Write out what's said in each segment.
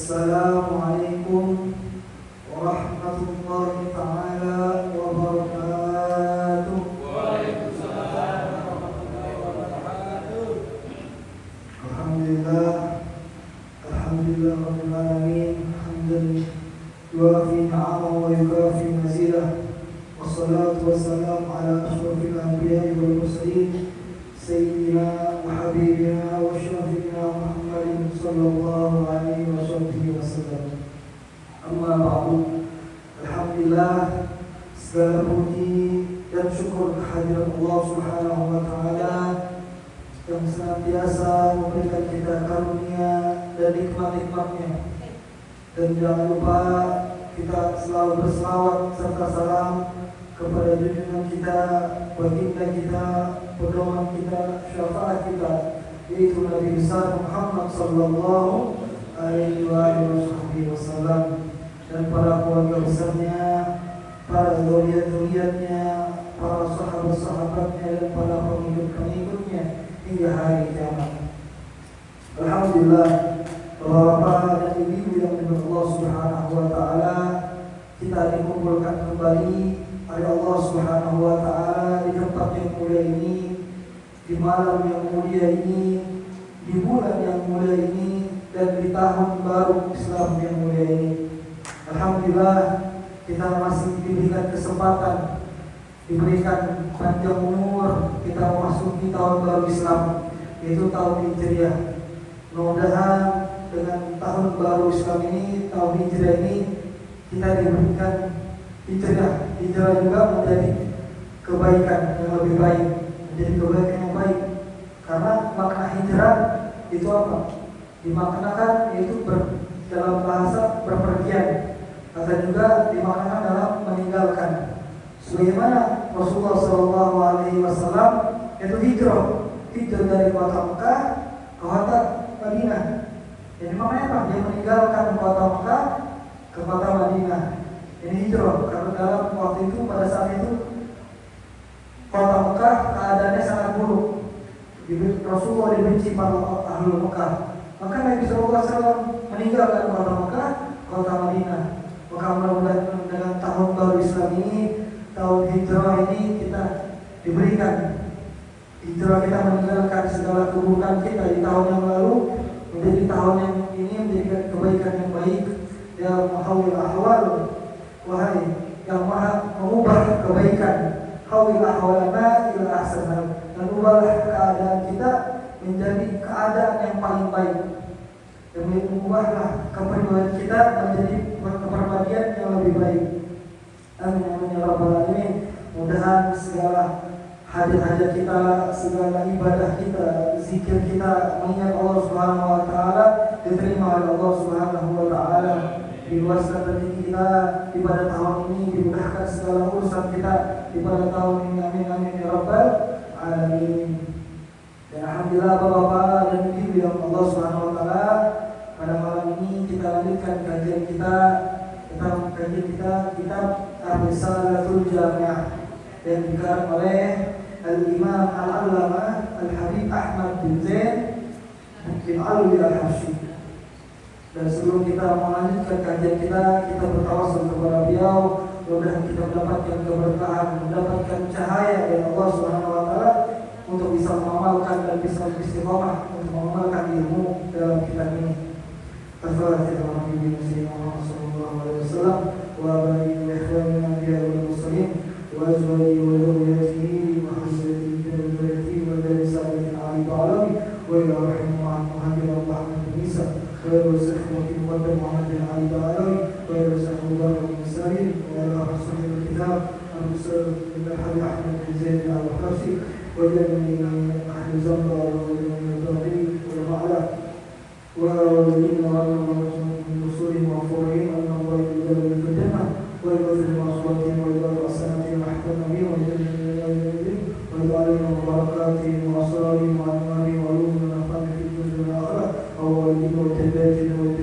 Assalamualaikum warahmatullahi ta'ala wabarakatuh. Waalaikumsalam warahmatullahi wabarakatuh. Alhamdulillah Rabbil alamin, hamdan yuwafi ni'amahu wa yukafi mazidah. Wassalatu wassalamu ala asyrafil anbiya'i wal mursalin sayyidina wa habibina wa syafi'ina Muhammadin sallallahu alaihi wasallam. Amma ba'du. Alhamdulillah, segala puji dan syukur kehadiran Allah Subhanahu wa taala yang senantiasa memberikan kita karunia dan nikmat-nikmatnya. Dan jangan lupa kita selalu berselawat serta salam kepada junjungan kita, baginda kita, pedoman kita, syafaat kita, yaitu Nabi besar Muhammad sallallahu alaihi wasallam, dan para keluarga besarnya, para zuriat-zuriatnya, para sahabat-sahabatnya, dan para pengikut-pengikutnya hingga hari kiamat. Alhamdulillah, Bapak dan Ibu yang dimuliakan Allah Subhanahu wa taala, kita dikumpulkan kembali oleh Allah Subhanahu wa taala di tempat yang mulia ini, di malam yang mulia ini, di bulan yang mulia ini, dan di tahun baru Islam yang mulia ini. Alhamdulillah, kita masih diberikan kesempatan, diberikan panjang umur, kita memasuki tahun baru Islam, yaitu tahun Hijriah. Mudah-mudahan dengan tahun baru Islam ini, tahun Hijriah ini, kita diberikan hijrah juga menjadi kebaikan yang lebih baik, menjadi kebaikan yang baik. Karena makna hijrah itu apa? Dimaknakan yaitu dalam bahasa berpergian, atau juga dimaknakan dalam meninggalkan. Sebagaimana Rasulullah SAW itu hijrah dari kota Mekah ke kota Madinah. Jadi maknanya apa? Dia meninggalkan kota Mekah ke kota Madinah. Ini hijrah karena dalam waktu itu, pada saat itu kota Mekah keadaannya sangat buruk. Rasulullah dibenci para ahli Mekah. Maka Nabi SAW meninggalkan kota Mekah, kota Madinah. Maka mudah-mudahan dengan tahun baru Islam ini, tahun hijrah ini, kita diberikan hijrah, kita meninggalkan segala keburukan kita di tahun yang lalu, menjadi tahun yang ini menjadi kebaikan yang baik. Ya muhawwil ahwal, wahai yang maha mengubah kebaikan, hawil ahwalana ila ahsanah, dan ubahlah keadaan kita menjadi keadaan yang paling baik, dan mengubahlah kepribadian kita menjadi kepribadian yang lebih baik. Amin amin ya rabbal alamin. Mudah-mudahan segala hajat-hajat kita, segala ibadah kita, zikir kita, mengingat Allah Subhanahu wa taala diterima oleh Allah Subhanahu wa taala. Diluaskan rezeki kita di pada tahun ini, dimudahkan segala urusan kita di pada tahun ini. Amin amin ya rabbal alamin. Dan alhamdulillah Bapak dan Ibu yang Allah Subhanahu wa taala, pada malam ini kita lanjutkan kajian kita tentang kitab Ar-Risalatul Jami'ah yang dikarang oleh Al-Imam Al-Allamah Al-Habib Ahmad bin Zain bin Alwi Al-Habsyi. Dan sebelum kita melanjutkan kajian kita bertawassul kepada beliau, mudah-mudahan kita mendapatkan keberkahan, mendapatkan cahaya dari Allah Subhanahu wa taala untuk bisa mengamalkan dan bisa beristiqomah untuk mengamalkan ilmu dalam kitab ini. Al-Fatihah. Muhammad sallallahu alaihi wasallam wa barik li ikhwanina anbiya wal mursalin wa azwajihi wa dhurriyyatihi wa husni dhurriyyatihi wa dari sayyidil ali ta'ala wa ila rahimah muhajirin wa Isa wa rasulih Muhammad Muhammad bin Ali ta'ala wa rasulullah al-mursalin wa ila rasulil kitab al-rusul bin Habib Ahmad bin Zaid al-Habsyi wa jami'i ahli zamba wa jami'i al-tabi'in wa ma'ala wa inna al-musulin wa furu'in al-nawai al-jalil al-jannah wa al-mazlim wa aswatihim wa al-asanatihim wa ahkamihim wa al-jannah wa al-alim wa barakatihim wa asrarihim wa anwarihim wa ulumina nafa'ni fi dunya wal akhirah wa walidina wa jaddatina wa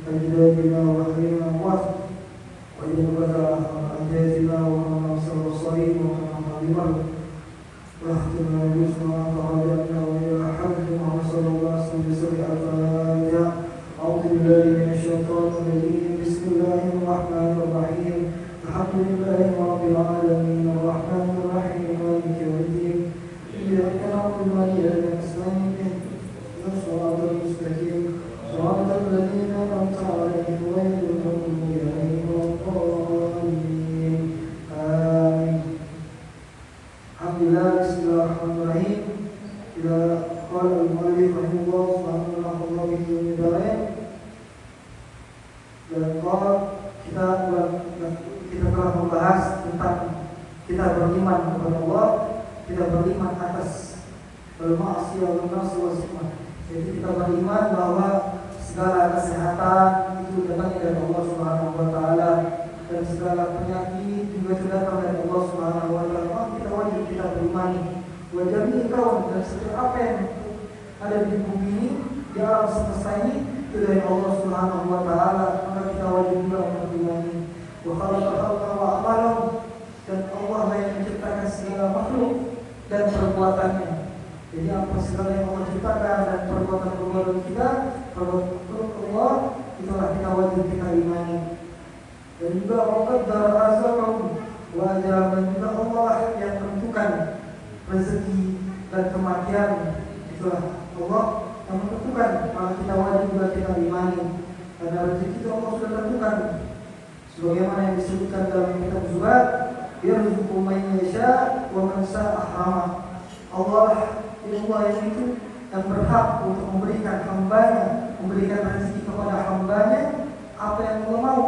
ajdadina wa ahlina amwat wa jannata ajdadina wa nasr wa salihin wa alimah wa ahtimna yusma wa ta'adana wa al-muallif rahimahullah subhanahu wa ta'ala. Dan kalau kita telah membahas tentang kita beriman kepada Allah, kita beriman atas al-ma'asiyah wal-nafs wal-sifat. Jadi kita beriman bahwa segala kesehatan itu datang dari Allah Subhanahu wa taala dan segala penyakit juga datang dari Allah Subhanahu wa taala. Kita wajib kita berimani. Wajib kau dan setiap apa yang ada di bumi ini, di alam semesta ini itu dari Allah Subhanahu wa taala. Maka kita wajib juga berimani. Wa khalaqa wa amalahu, dan Allah yang menciptakan segala makhluk dan perbuatannya. Jadi apa segala yang Allah ciptakan dan perbuatan-perbuatan kita, perbuatan Allah, itulah kita wajib kita imani. Dan juga Allah azzalahu wa jalla, dan juga Allah yang menentukan rezeki dan kematian. Itulah Allah yang menentukan, maka kita wajib juga kita imani. Karena rezeki itu Allah sudah tentukan. Sebagaimana yang disebutkan dalam kitab Zubat, yarzuqu man yasha wa man sha'a ahrama. Allah yang itu yang berhak untuk memberikan hambanya, memberikan rezeki kepada hambanya apa yang Allah mau.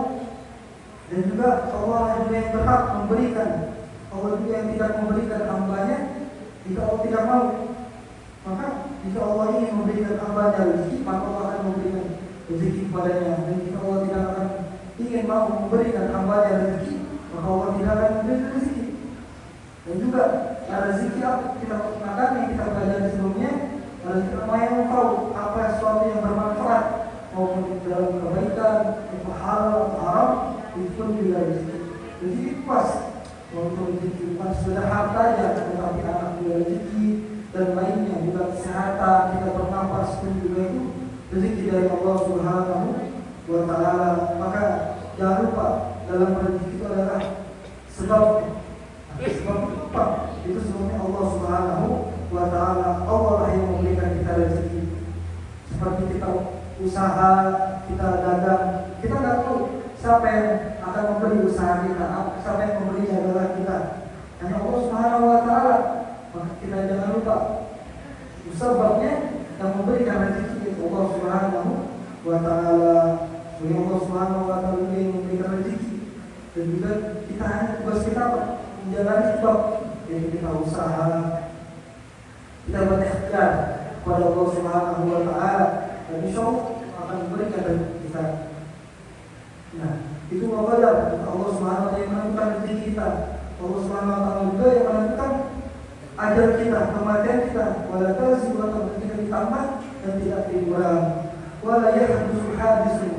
Dan juga Allah juga yang berhak memberikan. Allah juga yang tidak memberikan hambanya jika Allah tidak mau. Maka jika Allah ingin memberikan hambanya rezeki, maka Allah akan memberikan rezeki kepadanya. Dan jika Allah tidak akan ingin mau memberikan hambanya rezeki, maka Allah tidak akan memberikan rezeki. Dan juga rezeki kita makan yang kita pelajari sebelumnya, rezeki yang tahu apa sesuatu yang bermanfaat maupun dalam kebaikan, itu halal atau haram, itu pun juga rezeki. Rezeki pas, walaupun rezeki pas sudah harta aja, tetapi anak juga rezeki dan lainnya juga kesehatan, kita bernafas pun juga itu rezeki dari Allah Subhanahu wa taala. Maka jangan lupa dalam rezeki itu adalah sebab itu sebenarnya Allah Subhanahu wa taala. Allah lah yang memberikan kita rezeki. Seperti kita usaha, kita dagang, kita nggak tahu siapa yang akan memberi usaha kita, siapa yang memberi adalah kita. Hanya Allah Subhanahu wa taala. Maka kita jangan lupa sebabnya yang memberikan rezeki itu Allah Subhanahu wa taala. Allah Subhanahu wa taala yang memberikan rezeki. Dan juga kita hanya tugas kita menjalani sebab, yaitu kita usaha, kita berikhtiar kepada Allah Subhanahu wa taala, dan insyaallah akan memberikan rezeki kita. Nah, itu Allah Subhanahu wa taala yang menentukan rezeki kita. Allah Subhanahu wa taala juga yang menentukan ajal kita, kematian kita. Wala tazidu wa kita ditambah dan tidak dikurang. Wala yahdutsu hadisun.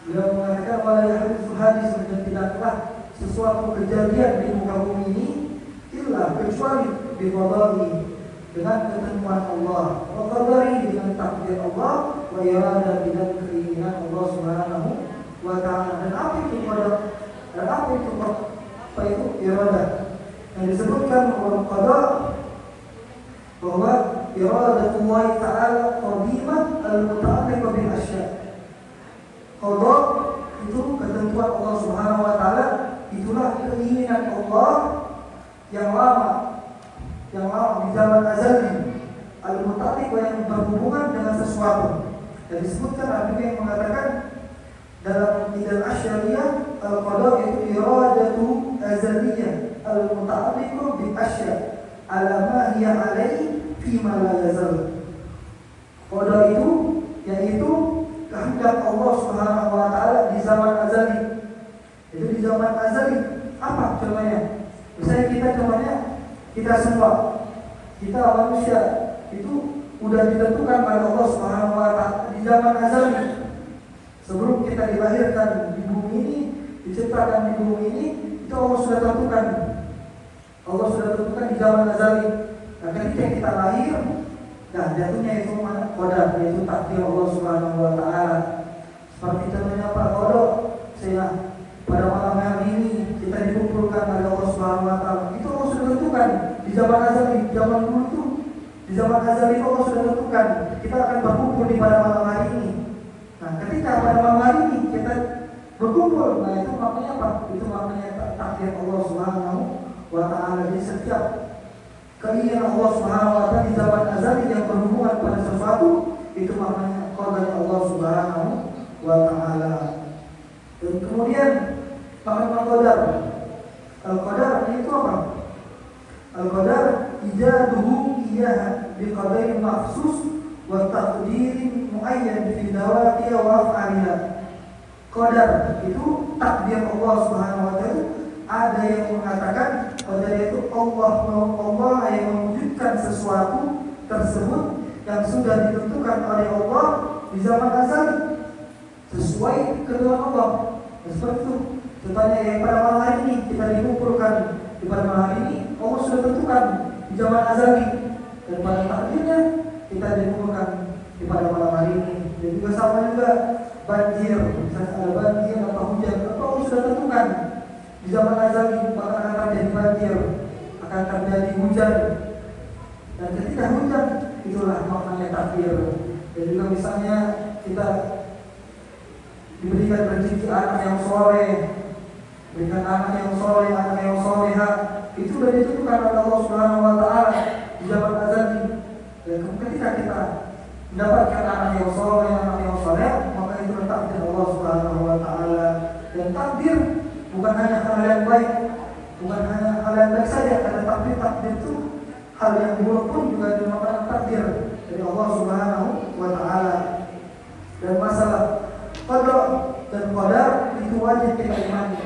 Beliau mengatakan wala yahdutsu hadisun, dan tidaklah sesuatu kejadian di muka bumi ini illa kecuali biqada'i, dengan ketentuan Allah, wa qadari, dengan takdir Allah, wa irada, dengan keinginan Allah Subhanahu wa taala. Dan apa itu qada? Dan apa itu irada? Yang disebutkan oleh qada bahwa iradatullah taala qadimah al-muta'alliqah bil asya'. Qada itu ketentuan Allah Subhanahu wa taala, itulah keinginan Allah yang lama di zaman azali, al-muta'alliq, yang berhubungan dengan sesuatu. Dan disebutkan ada yang mengatakan dalam Idal Asyariyah, al-qada itu iradatu azaliyah al-muta'alliq bi asya' ala ma hiya alaihi fi ma la yazal. Qada itu yaitu kehendak Allah Subhanahu wa taala di zaman azali. Itu di zaman azali. Apa contohnya? Misalnya kita semua, kita manusia itu udah ditentukan oleh Allah Subhanahu wa taala di zaman azali. Sebelum kita dilahirkan di bumi ini, diciptakan di bumi ini, itu Allah sudah tentukan. Allah sudah tentukan di zaman azali. Nah, ketika kita lahir, nah jatuhnya itu mana? Qadar, yaitu takdir Allah Subhanahu wa taala. Seperti contohnya apa? Qadar, saya pada malam hari ini kita dikumpulkan oleh Allah Subhanahu wa taala. Itu Allah sudah tentukan di zaman azali, zaman dulu itu. Di zaman azali itu Allah sudah tentukan kita akan berkumpul di pada malam hari ini. Nah, ketika pada malam hari ini kita berkumpul, nah itu maknanya apa? Itu maknanya takdir Allah Subhanahu wa taala. Di setiap keinginan Allah Subhanahu wa taala di zaman azali yang berhubungan pada sesuatu, itu maknanya qadar Allah Subhanahu wa taala. Dan kemudian makna qadar. Al-qadar itu apa? Al-qadar ijaduhu iyyaha biqadarin makhsus wa taqdirin muayyan fi dawatiha wa af'aliha. Qadar itu takdir Allah Subhanahu wa taala. Ada yang mengatakan qadar itu Allah yang mewujudkan sesuatu tersebut yang sudah ditentukan oleh Allah di zaman azali sesuai ketentuan Allah. Seperti itu. Contohnya yang pada malam hari ini kita dikumpulkan di pada malam hari ini, Allah sudah tentukan di zaman azali, dan pada takdirnya kita dikumpulkan di pada malam hari ini. Dan juga sama juga banjir, misalnya ada banjir atau hujan, atau Allah sudah tentukan di zaman azali maka akan terjadi banjir, akan terjadi hujan, dan ketika hujan itulah maknanya takdir. Dan juga misalnya kita diberikan rezeki anak yang soleh, berikan anak yang soleh, anak yang soleha, itu sudah ditentukan oleh Allah Subhanahu wa taala di zaman azali. Dan ketika kita mendapatkan anak yang soleh, anak yang soleh, maka itu takdir Allah Subhanahu wa taala. Dan takdir bukan hanya hal yang baik, bukan hanya hal yang baik saja, karena takdir itu hal yang buruk pun juga dinamakan takdir dari Allah Subhanahu wa taala. Dan masalah qada dan qadar itu wajib kita imani.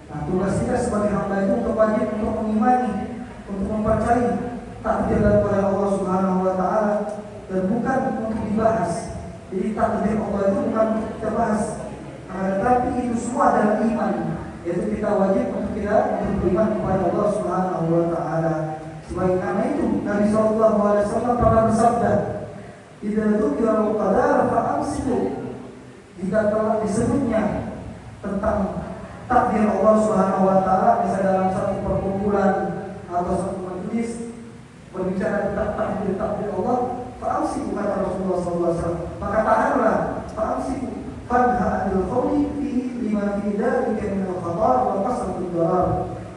Nah, tugas kita sebagai hamba itu untuk wajib untuk mengimani, untuk mempercayai takdir dan qadar Allah Subhanahu wa taala, dan bukan untuk dibahas. Jadi takdir Allah itu bukan untuk kita bahas, tetapi itu semua adalah iman. Yaitu kita wajib untuk beriman kepada Allah Subhanahu wa taala. Sebagai karena itu Nabi sallallahu alaihi wasallam pernah bersabda, "Idza dzukira al-qadar fa'amsiku." Jika telah disebutnya tentang takdir Allah Subhanahu wa taala, misalnya dalam satu perkumpulan atau satu majelis berbicara tentang takdir Allah, fa'amsiku, kata Rasulullah sallallahu alaihi wasallam, maka tahanlah, fa'amsiku fadha adil qawli fi lima fi dzalika min al-khatar wa qasd ad-darar.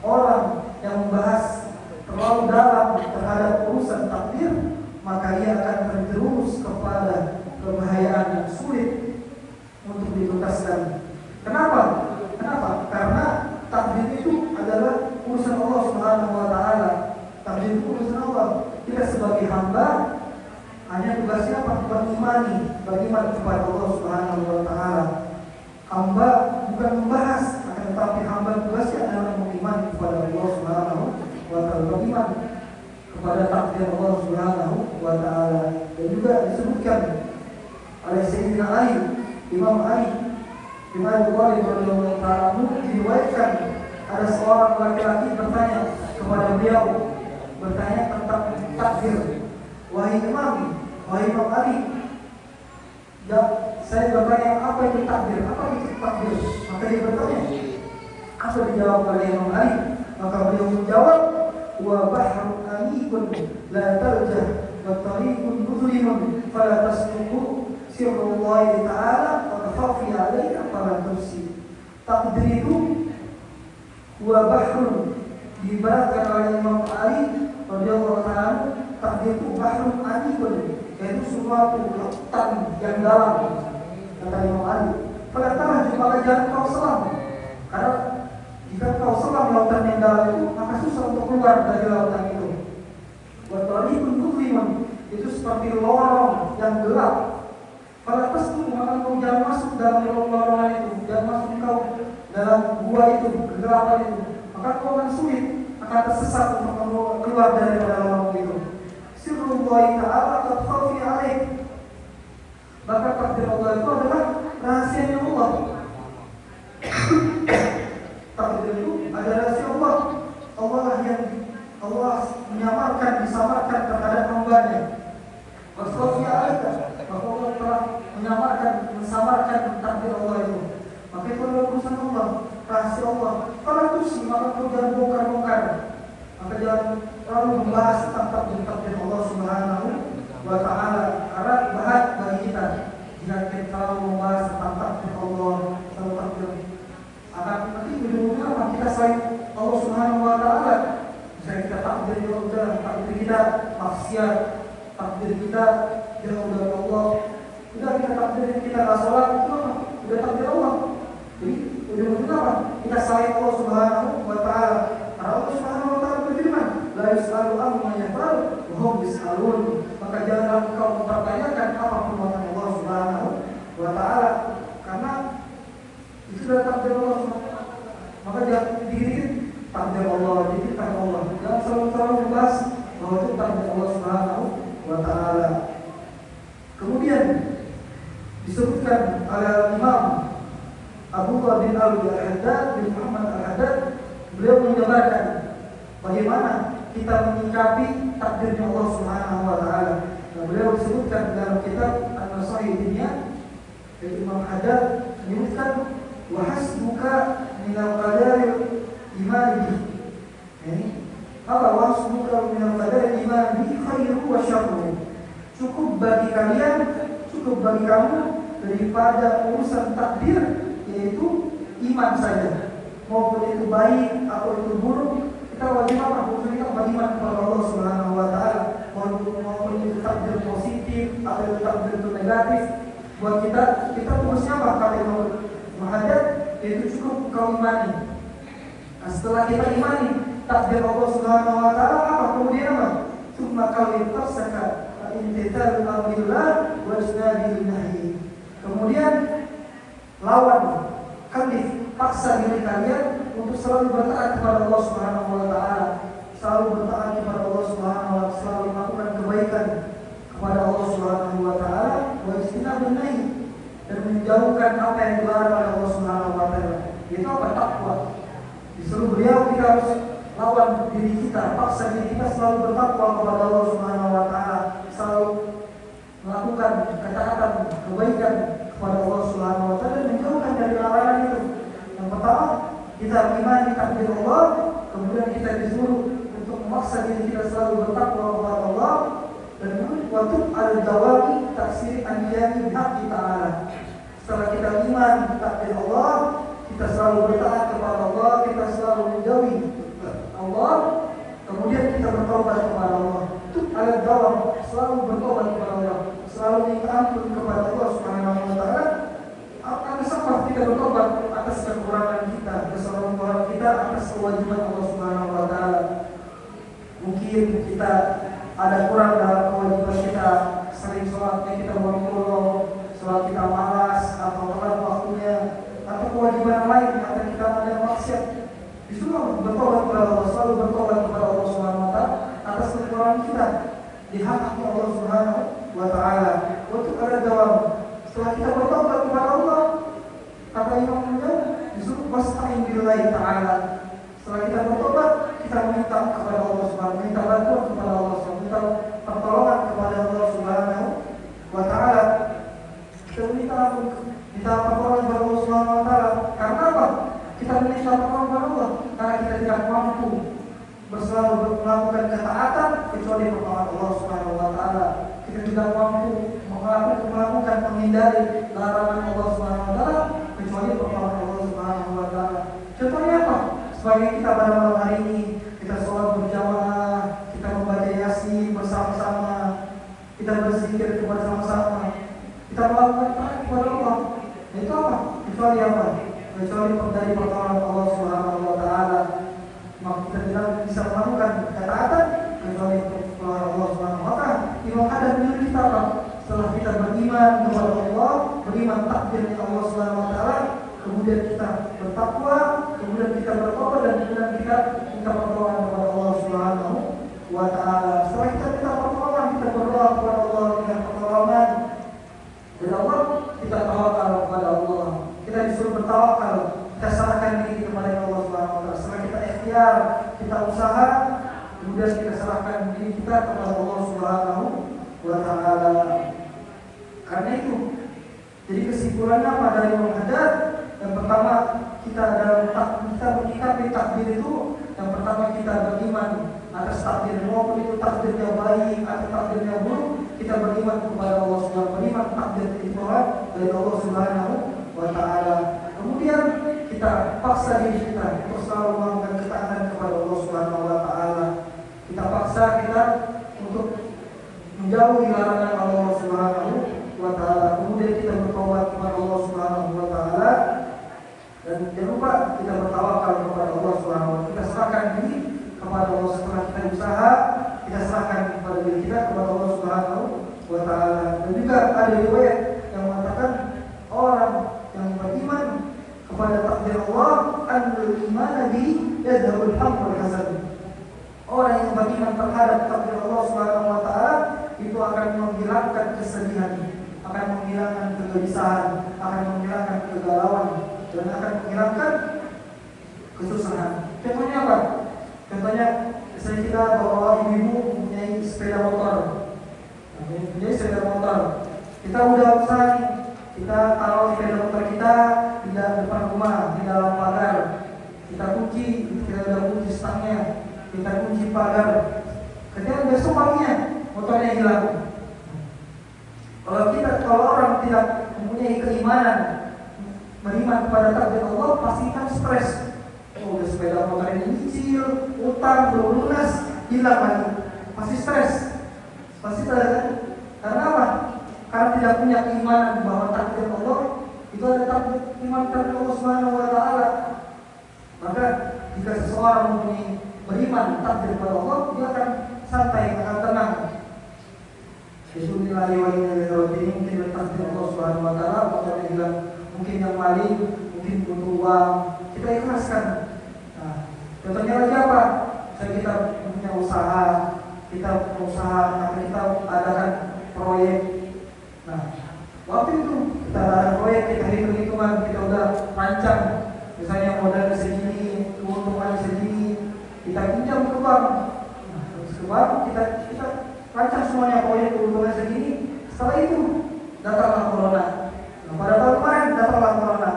Orang yang membahas terlalu dalam terhadap urusan takdir, maka ia akan terjerumus kepada kebahayaan yang sulit untuk dituntaskan. Kenapa? Karena takdir itu adalah urusan Allah Subhanahu wa taala. Takdir itu urusan Allah. Kita sebagai hamba hanya tugasnya apa? Beriman kepada Allah Subhanahu wa taala. Hamba bukan membahas, akan tetapi hamba tugasnya adalah beriman kepada Allah Subhanahu wa taala, beriman kepada takdir Allah Subhanahu wa taala. Dan juga disebutkan oleh Sayyidina Ali, Imam Ali bin Abi Thalib radhiyallahu ta'ala anhu, diriwayatkan ada seorang laki-laki bertanya kepada beliau, bertanya tentang takdir. Wahai Imam Ali, saya bertanya apa itu takdir? Apa itu takdir? Maka dia bertanya, apa dijawab oleh Imam Ali? Maka beliau menjawab, wa bahrun amikun la tarjah wa tariqun muzlimun fala tasluku sirrullahi ta'ala wa khafi 'alaika fala tursi. Takdir itu wa bahrun, diibaratkan oleh Imam Ali radhiyallahu ta'ala, takdir itu bahrun amikun, yaitu suatu lautan yang dalam, kata Imam Ali. Fala tarjah, maka jangan kau selam, karena jika kau selam lautan yang dalam itu, maka susah untuk keluar dari lautan itu. Wa tariqun muzlimun, itu seperti lorong yang gelap. Kalau tersebut, maka kau jangan masuk dalam lorong itu, jangan masuk kau dalam gua itu, kegelapan itu. Maka kau akan sulit, akan tersesat untuk keluar dari lorong itu. Sirrullahi ta'ala qad khafi 'alaik. Maka takdir Allah itu adalah rahasia Allah. Takdir itu ada rahasia Allah. Allah yang Allah menyamarkan, disamarkan terhadap hamba-Nya. Wasfi 'alaika, maka Allah telah menyamarkan, mensamarkan takdir Allah itu. Maka itu adalah urusan Allah, rahasia Allah. Kalau itu sih, maka kau jangan bongkar-bongkar. Maka jangan terlalu membahas tentang takdir Allah Subhanahu wa taala, karena berat bagi kita jika kita terlalu membahas tentang takdir Allah, tentang takdir. Akan nanti ujung-ujungnya apa? Kita selain Allah Subhanahu wa taala, misalnya kita takdir juga udah takdir maksiat, takdir kita jauh dari Allah. Udah kita takdir kita nggak sholat, itu apa? Udah takdir Allah. Jadi ujung-ujungnya apa? Kita sayang Allah Subhanahu wa Ta'ala. Karena Allah Subhanahu wa Ta'ala berfirman, la yus'alu amma yaf'al wa hum yus'alun. Maka janganlah engkau mempertanyakan apa perbuatan Allah Subhanahu wa Ta'ala, karena itu sudah takdir Allah Subhanahu wa Ta'ala. Maka jangan dikit-dikit takdir Allah, dikit takdir Allah. Jangan selalu membahas bahwa itu takdir Allah Subhanahu wa Ta'ala. Kemudian disebutkan oleh Imam Abu bin Al-Haddad bin Muhammad Al-Haddad, beliau menjelaskan bagaimana kita menyikapi takdirnya Allah Subhanahu wa Ta'ala. Nah, beliau disebutkan dalam kitab An-Nasai Dunia, Imam Haddad menyebutkan wa hasbuka minal qadari imani. Apa wa hasbuka minal qadari imani khairu wa syarru. Cukup bagi kalian, cukup bagi kamu daripada urusan takdir, yaitu iman saja. Maupun itu baik atau itu buruk, kita wajib apa? Kita beriman kepada Allah Subhanahu wa Ta'ala. Maupun itu takdir positif atau itu takdir itu negatif, buat kita tugasnya apa? Kata Imam Haddad, yaitu cukup kau imani. Nah, setelah kita imani takdir Allah Subhanahu wa Ta'ala, apa kemudian apa? Summa kawin tafsaka intital amrillah wa isnadil nahi. Kemudian lawan, kalif, paksa diri kalian untuk selalu bertaat kepada Allah Subhanahu wa Ta'ala, selalu bertaat kepada Allah Subhanahu wa Ta'ala, selalu melakukan kebaikan kepada Allah Subhanahu wa Ta'ala, wa istinabun nahi, dan menjauhkan apa yang dilarang oleh Allah Subhanahu wa Ta'ala. Itu apa? Takwa. Disuruh beliau kita harus lawan diri kita, paksa diri kita selalu bertakwa kepada Allah Subhanahu wa Ta'ala, selalu melakukan ketaatan, kebaikan kepada Allah Subhanahu wa Ta'ala, dan menjauhkan dari larangan itu. Yang pertama, kita mengimani takdir Allah, kemudian kita disuruh untuk memaksa diri kita selalu bertakwa kepada Allah, dan waktu al-jawami taksir anjani bihaqqi ta'ala. Setelah kita iman takdir Allah, kita selalu bertaat kepada Allah, kita selalu menjauhi Allah, kemudian kita bertobat kepada Allah. Itu al-jawam, selalu bertobat kepada Allah, selalu minta ampun kepada Allah Subhanahu wa Ta'ala. Atas apa kita bertobat? Atas kekurangan kita, kesalahan kita, atas kewajiban Allah Subhanahu wa Ta'ala. Mungkin kita ada kurang dalam kewajiban kita, sering sholatnya kita bolong-bolong, sholat kita malas atau telat waktunya, atau kewajiban lain atau kita ada maksiat. Disuruh bertobat kepada Allah, selalu bertobat kepada Allah Subhanahu wa Ta'ala atas kekurangan kita di hak Allah Subhanahu wa Ta'ala. Untuk ada jawab. Setelah kita bertobat kepada Allah, kata imamnya disuruh wasta'in billahi ta'ala. Setelah kita bertobat, kita meminta kepada Allah Subhanahu, minta bantuan kepada Allah Subhanahu, minta pertolongan kepada Allah Subhanahu wa Ta'ala. Kita minta pertolongan kepada Allah Subhanahu wa Ta'ala. Karena apa? Kita meminta pertolongan kepada Allah karena kita tidak mampu berselalu melakukan ketaatan kecuali pertolongan Allah Subhanahu wa Ta'ala. Kita tidak mampu melakukan menghindari larangan Allah Subhanahu wa Ta'ala kecuali pertolongan Allah Subhanahu wa Ta'ala. Contohnya apa? Sebagai kita pada malam hari ini, kita sholat berjamaah, kita membaca Yasin bersama-sama, kita berzikir bersama-sama, kita melakukan taat kepada Allah. Itu apa? Kecuali apa? Kecuali dari pertolongan Allah Subhanahu wa Ta'ala. Maka kita tidak bisa melakukan ketaatan kecuali pertolongan Allah Subhanahu wa Ta'ala. Imam Haddad menyuruh kita apa? Setelah kita beriman kepada Allah, beriman takdirnya Allah Subhanahu wa Ta'ala, kemudian kita bertakwa, kemudian kita bertobat, dan kemudian kita minta pertolongan kepada Allah Subhanahu wa Ta'ala. Setelah kita minta pertolongan, kita berdoa kepada Allah dengan pertolongan dari Allah, kita tawakal kepada Allah. Kita disuruh bertawakal, kita serahkan diri kepada Allah Subhanahu wa Ta'ala. Setelah kita ikhtiar, kita usaha, kemudian kita serahkan diri kita kepada Allah Subhanahu wa Ta'ala. Karena itu, jadi kesimpulannya apa dari Imam Haddad? Yang pertama, kita menyikapi takdir itu, yang pertama kita beriman atas takdir, maupun itu takdirnya baik atau takdirnya buruk, kita beriman kepada Allah Subhanahu, beriman takdir itu dari Allah Subhanahu wa Ta'ala. Kemudian kita paksa diri kita untuk selalu melakukan ketaatan kepada Allah Subhanahu wa Ta'ala. Kita paksa kita untuk menjauhi larangan Allah Subhanahu wa taala. Kemudian kita bertobat kepada Allah Subhanahu wa taala, dan jangan lupa kita bertawakal kepada Allah Subhanahu wa taala. Kita serahkan diri kepada Allah. Setelah kita usaha, kita serahkan kepada diri kita kepada Allah Subhanahu wa taala. Dan juga ada riwayat yang mengatakan orang yang beriman kepada takdir Allah, anul iman bi yadhhabul hamd wal hasan. Orang yang beriman terhadap takdir Allah Subhanahu wa taala itu akan menghilangkan kesedihan, akan menghilangkan kegelisahan, akan menghilangkan kegalauan, dan akan menghilangkan kesusahan. Contohnya apa? Contohnya misalnya kita bawa ibu-ibu mempunyai sepeda motor. Mempunyai sepeda motor. Kita udah usaha nih, kita taruh sepeda motor kita di depan rumah, di dalam pagar. Kita kunci, kita udah kunci stangnya, kita kunci pagar. Ketika besok paginya motornya hilang. Kalau orang tidak mempunyai keimanan, beriman kepada takdir Allah, pasti kan stres. Oh, udah sepeda motor ini nyicil, utang belum lunas, hilang lagi, pasti stres. Pasti kan? Karena apa? Karena tidak punya keimanan bahwa takdir Allah itu ada takdir iman takdir Allah Subhanahu wa taala. Maka jika seseorang mempunyai beriman takdir kepada Allah, dia akan santai, akan tenang. Itu nilai ini mungkin takdir Allah Subhanahu wa taala, motornya hilang, mungkin yang maling, mungkin butuh uang, kita ikhlaskan. Nah, contohnya lagi apa? Misalnya kita punya usaha, kita adakan proyek. Nah, waktu itu kita adakan proyek, kita hitung-hitungan, kita udah rancang, misalnya modal segini, keuntungan segini, kita pinjam ke bank. Nah, terus ke bank kita rancang semuanya proyek keuntungan segini. Setelah itu datanglah corona. Nah, pada tahun kemarin datanglah corona.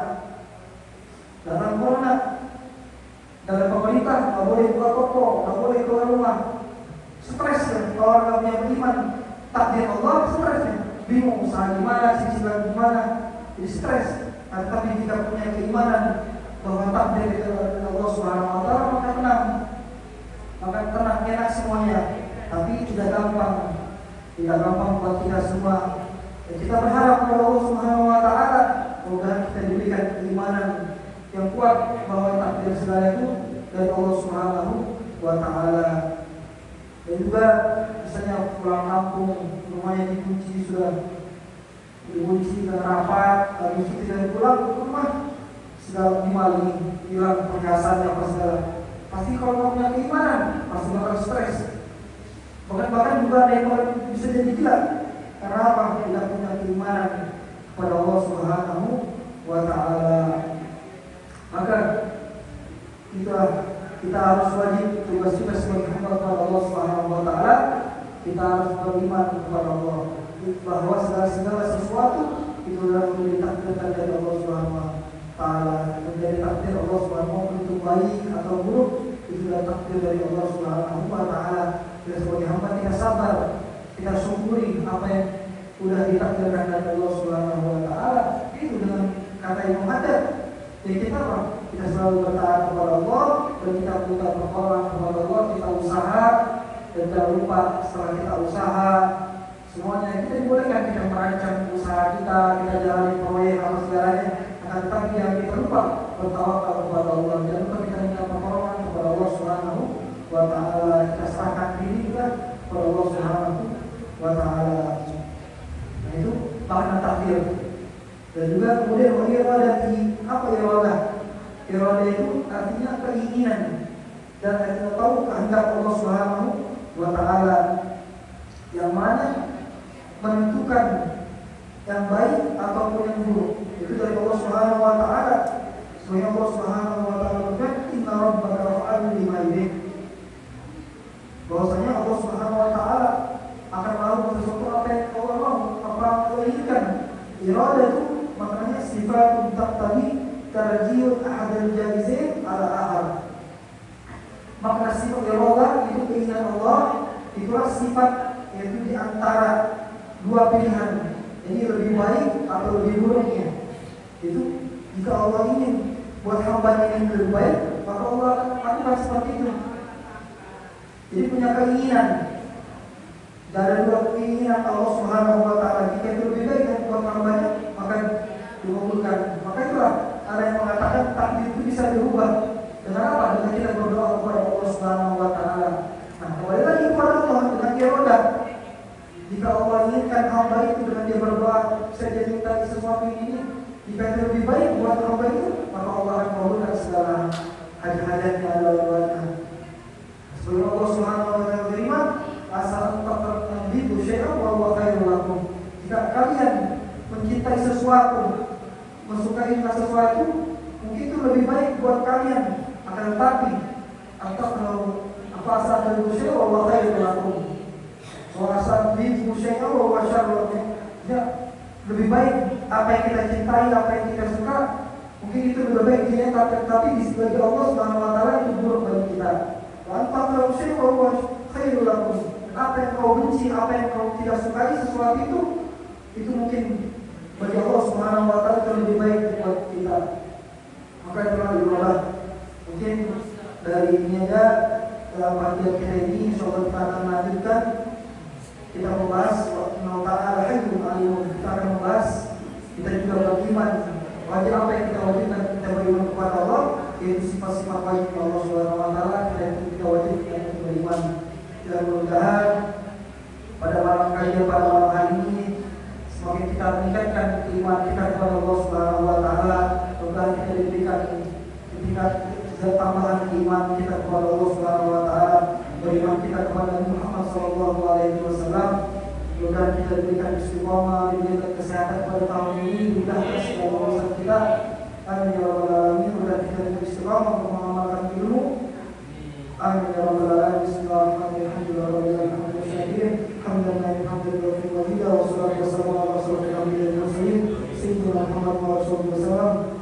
Datang corona. Dari pemerintah nggak boleh buka toko, nggak boleh keluar rumah. Stres kan? Kalau orang nggak punya beriman takdir Allah, stres kan? Bingung usaha gimana, cicilan gimana, jadi stres. Nah, tapi jika punya keimanan bahwa takdir itu dari Allah Subhanahu wa taala, maka tenang, enak semuanya. Tapi tidak gampang buat kita semua. Dan kita berharap kepada Allah Subhanahu wa taala, semoga kita diberikan keimanan yang kuat bahwa takdir segala itu dari Allah Subhanahu wa taala. Dan juga misalnya pulang kampung, rumahnya dikunci, sudah dikunci dan rapat, habis itu tidak pulang ke rumah, segala dimaling, hilang perhiasannya apa segala. Pasti kalau nggak punya keimanan, pasti bakal stres. Bahkan juga ada yang bisa jadi gila. Karena apa? Tidak punya keimanan kepada Allah Subhanahu wa taala. Maka kita harus wajib tugas kita sebagai hamba kepada Allah Subhanahu wa taala. Kita harus beriman kepada Allah bahwa segala sesuatu itu adalah ditakdirkan dari Allah Subhanahu wa taala. Menjadi takdir Allah Subhanahu wa taala itu baik atau buruk, itu adalah takdir dari Allah Subhanahu wa taala. Kita sebagai hamba kita sabar, kita syukuri apa yang sudah ditakdirkan dari Allah Subhanahu wa taala. Itu dengan kata yang ada. Jadi kita apa? Kita selalu bertaat kepada Allah, dan kita minta pertolongan kepada Allah, kita usaha, dan jangan lupa setelah kita usaha semuanya kita dibolehkan kita merancang usaha kita jalani proyek apa segalanya. Akan tetapi yang kita lupa bertawakal kepada Allah, jangan lupa kita minta pertolongan kepada Allah Subhanahu wa taala, kita serahkan diri kita kepada Allah Subhanahu wa taala. Nah, itu makna takdir. Dan juga kemudian iradah, apa iradah? Iradah itu artinya keinginan dan kita tahu kehendak Allah Subhanahu wa taala yang mana menentukan yang baik ataupun yang buruk. Itu dari Allah Subhanahu wa taala. Sebenarnya Allah Subhanahu wa taala berfirman, "Inna rabbaka fa'alun lima yurid." Bahwasanya Allah Subhanahu wa taala akan melakukan sesuatu apa yang Allah mau, apa yang Allah inginkan. Iradah itu maknanya sifat untuk tadi tarjiul ahadul jaizain ala ahad. Makna sifat iradah itu keinginan Allah, itulah sifat yaitu di antara dua pilihan. Jadi lebih baik atau lebih buruknya. Itu jika Allah ingin buat hamba yang lebih baik, maka Allah akan lakukan seperti itu. Jadi punya keinginan. Dan ada dua keinginan Allah Subhanahu wa Ta'ala. Jika itu lebih baik dan buat orang banyak, maka dikabulkan. Maka itulah ada yang mengatakan takdir itu bisa dirubah dengan apa? Dengan kita berdoa kepada Allah Subhanahu wa Ta'ala. Nah, kembali lagi kepada Allah dengan dia roda. Jika Allah inginkan hamba itu dengan dia berdoa, saya jadi minta sesuatu ini, jika itu lebih baik buat hamba itu, maka Allah akan kabulkan segala hajat-hajatnya doa-doanya. Sebelum Allah Subhanahu wa Ta'ala beriman, asal taqrabu syai'an wa huwa khairul lakum. Jika kalian mencintai sesuatu, mensukai sesuatu, mungkin itu lebih baik buat kalian. Akan tetapi, atau kalau apa asal taqrabu syai'an wa huwa khairul lakum. Wa asal taqrabu syai'an wa huwa syarrul lakum. Ya, lebih baik apa yang kita cintai, apa yang kita suka, mungkin itu lebih baik dia, tapi di sisi Allah Subhanahu wa Ta'ala itu buruk bagi kita. Antara syai'an wa huwa khairul lakum. Apa yang kau benci, apa yang kau tidak sukai sesuatu itu mungkin bagi Allah Subhanahu wa Ta'ala itu lebih baik buat kita. Maka itulah diulah. Mungkin dari ini aja dalam kajian kita ini, insyaallah kita akan lanjutkan. Kita membahas Allah Ta'ala Hayyun Alim. Kita akan membahas, kita juga beriman wajib apa yang kita wajibkan, kita beriman kepada Allah, yaitu sifat-sifat wajib Allah Subhanahu wa Ta'ala. Kita wajibkan untuk beriman. Dan mudah-mudahan pada malam kajian pada malam hari ini semakin kita meningkatkan iman kita kepada Allah Subhanahu wa Ta'ala. Mudah-mudahan kita diberikan tingkat tambahan iman kita kepada Allah Subhanahu wa Ta'ala, beriman kita kepada Muhammad sallallahu alaihi wasallam. Mudah-mudahan kita diberikan istiqomah, diberikan kesehatan pada tahun ini, mudahkan segala urusan kita. Amin ya rabbal alamin. Mudah-mudahan kita diberikan istiqomah untuk mengamalkan ilmu. Amin ya rabbal alamin. Bismillahirrahmanirrahim.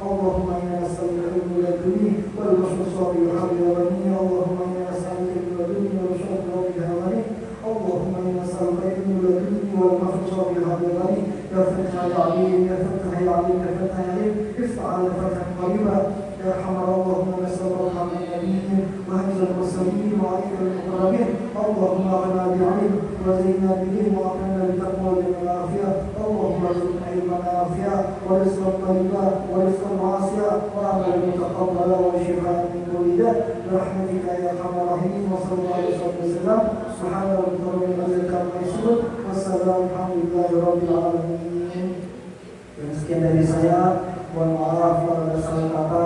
Allahumma inna nas'aluka ilman laduni wal basira bil haqqi wa baini. Allahumma inna nas'aluka ilman laduni wal basira bil haqqi. Allahumma inna nas'aluka ilman laduni wal basira bil haqqi. Ya Fatah ya Alim, ya Fatah ya Alim, ya Fatah ya Alim. Iftah fathan qariba. Ya Rahman, Allahumma nas'aluka rahmatan nabiyyin wa hamzal mursalin wa alikal muqarrabin. Allahumma aghnina bi'ilm wa zayyinna bi'ilm wa aqimna bitaqwa wa bil afiyah. Allahumma arzuqna ilman nafi'a wa rizqan tayyiban wa rizqan wasi'a wa amalan mutaqabbala wa shifaa'an min kulli da'. Birahmatika ya arhamar rahimin. Wa sallallahu alaihi wasallam. Subhana rabbika rabbil izzati amma yasifun. Wassalamu alhamdulillahi rabbil alamin. Dan sekian dari saya. Mohon maaf kalau ada salah kata.